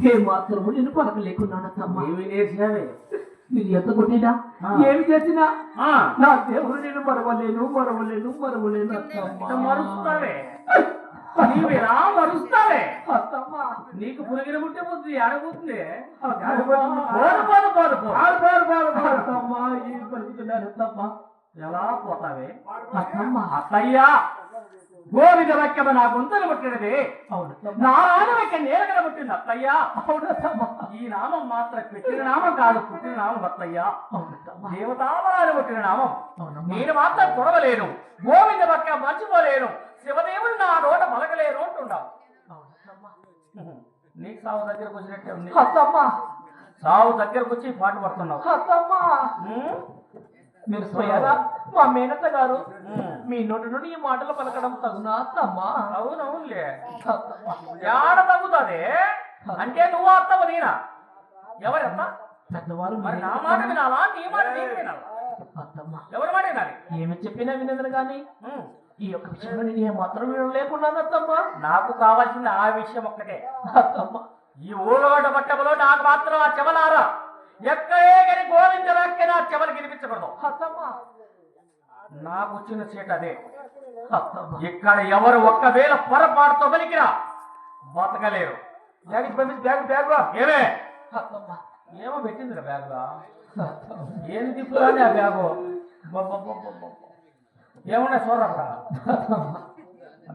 ఏ మాత్రము నేను పలకలేకున్నాను తమ్మ. ఏమి నేర్చావే? నేను ఎంత కొట్టినా ఏమి చేసినా నా దేవుడు నేను మరవలేను మరవలేను మరవలేను మరుస్తావే. నీవేనా మరుస్తావే? అత్తమ్మ నీకు పులిగిన ముట్టే బుద్ధి ఆడబోతుంది. అత్తమ్మ ఏం పలుకుతున్నాను అత్తమ్మ. ఎలా పోతావే? అత్తమ్మ అత్తయ్యా, గోవింద వాక్యమ నా గొంతులు పుట్టినది. అవును నా నామం ఇక్కడ నేరగడ పుట్టింది అత్తయ్యా. అవునత్తమ్మ. ఈ నామం మాత్రం పెట్టిన నామం కాదు, పుట్టిన నామం అత్తయ్యా. అవునత్తమ్మ. దేవతామరాలు పుట్టిన నామం. అవునమ్మా. నేను మాత్రం కొడవలేను, గోవింద వాక్యం మర్చిపోలేను, శివదేవుడు నా నోట పలకలేను అంటున్నావు. నీకు సావు దగ్గరకు వచ్చినట్టే ఉంది. అత్తమ్మ సావు దగ్గరకు వచ్చి పాటు పడుతున్నావు. అత్తమ్మ మీరు స్వయారా మా మేనత్త గారు మీ నోటి నుండి ఈ మాటలు పలకడం తగునా అత్తమ్మ? అవునవునులే, ఏడ తగ్గుతుంది అంటే నువ్వు అత్తవు నేనా? ఎవరెత్త? పెద్దవారు మరి నా మాట వినాలా, నీ మాట నేను వినాలా? అత్తమ్మ ఎవరి మాట వినాలి? ఏమి చెప్పినా వినదు గాని ఈ యొక్క విషయంలో నేను ఏమాత్రం వినలేకున్నాను అత్తమ్మ. నాకు కావాల్సింది ఆ విషయం ఒక్కటే. అత్తమ్మ ఈ ఊరోట పట్టములో నాకు మాత్రం ఆ చెవలారా ఎక్కడే గని గోవింద వాక్య నా చెవలు వినిపించకూడదు. అత్తమ్మ నాకు వచ్చిన సీట్ అదే. అత్తమ్మ ఇక్కడ ఎవరు ఒక్కవేళ పొరపాటుతో పలికిరా బతకలేరు. బ్యాగ్ పంపించి బ్యాగ్ బ్యాగ్ ఏమే అత్తమ్మ ఏమో పెట్టింది బ్యాగ్గా. ఏమి తిప్పుగానే ఆ బ్యాగు ఏమున్నాయి చూడరా?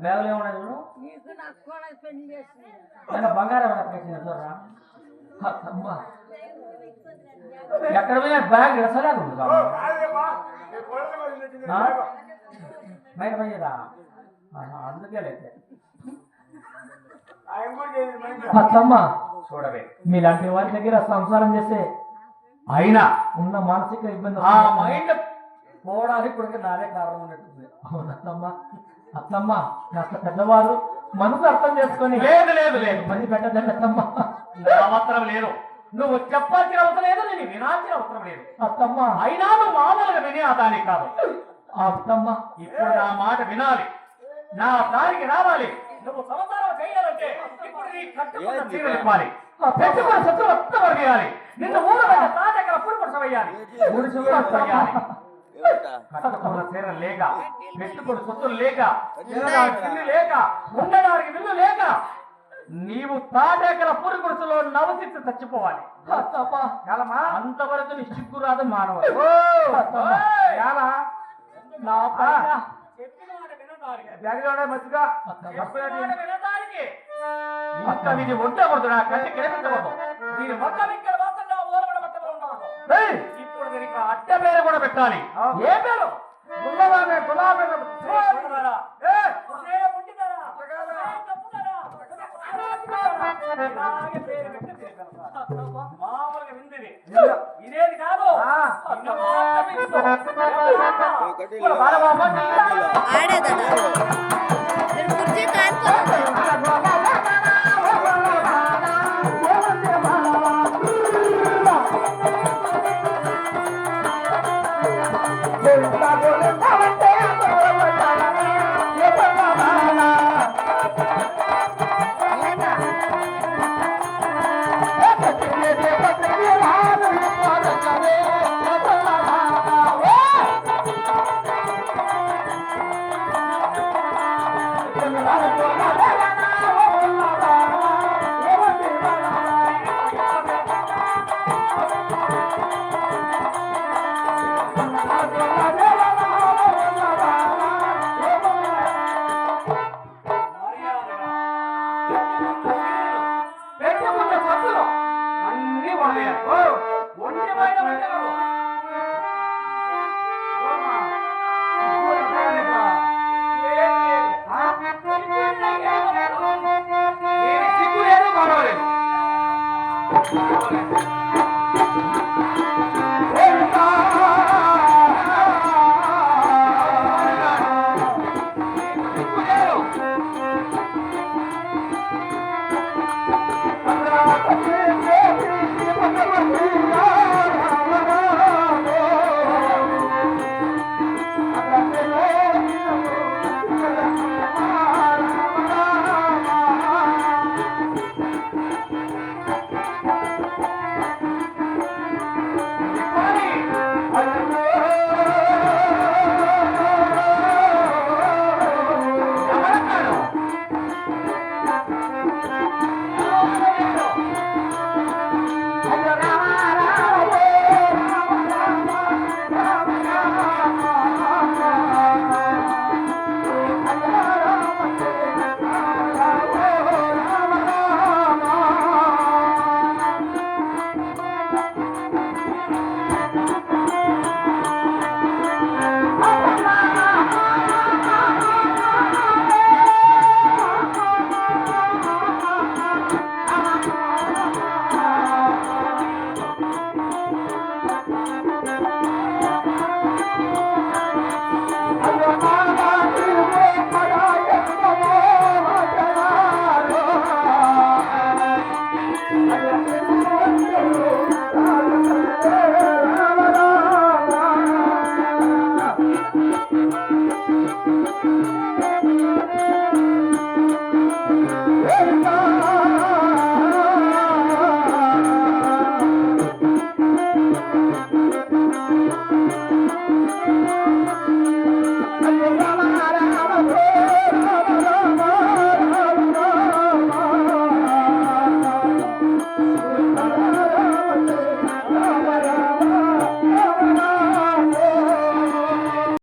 బ్యాగులు ఏమున్నాయి చూడు. ఏమన్నా బంగారం పెట్టింది చూడరా. అత్తమ్మ ఎక్కడ పోయినా బ్యాగ్ ఇడసలేదు బయట పోయేదా? అందుకే అయితే అత్తమ్మ చూడవే, మీలాంటి వారి దగ్గర సంసారం చేస్తే అయినా ఉన్న మానసిక ఇబ్బంది ఆ మైండ్ పోవడానికి కూడా నాదే కారణం ఉన్నట్టుంది. అవునత్తమ్మ. అత్తమ్మ కాస్త పెద్దవారు మనసు అర్థం చేసుకొని లేదు లేదు లేదు మంది పెట్టదండి అత్తమ్మ. నా మాత్రం లేదు, నువ్వు చెప్పాల్సిన అవసరం లేదు, నేను వినాల్సిన అవసరం లేదు. అత్తమ్మ అయినా నువ్వు మామూలుగా వినే దానికి కాదు. అత్తమ్మ ఇప్పుడు నా మాట వినాలి, నా దారికి రావాలి. నువ్వు సంసారం చేయాలంటే ఇప్పుడు నీ కట్టుకున్న చీరలు ఇవ్వాలి, పెట్టుకున్న సొత్తు మొత్తం వదిలేయాలి, నిన్ను ఊరు తాటెక్కల పురుపరస వేయాలి, కట్టుకున్న చీరలు లేక, పెట్టుకున్న సొత్తులు లేక, తినడానికి తిండి లేక, ఉండడానికి విల్లు లేక నీవు తాటెక్కల పురుపరసలో నవసిచ్చి చచ్చిపోవాలి. కాలమా అంతవరకు నీ సిగ్గు రాదు మానవ. ఇప్పుడు దీనికి అడ్డ పేరు కూడా పెట్టాలి. ఏ పేరు? మామూలుగా విందిది ఇదేది కాదు. ఆ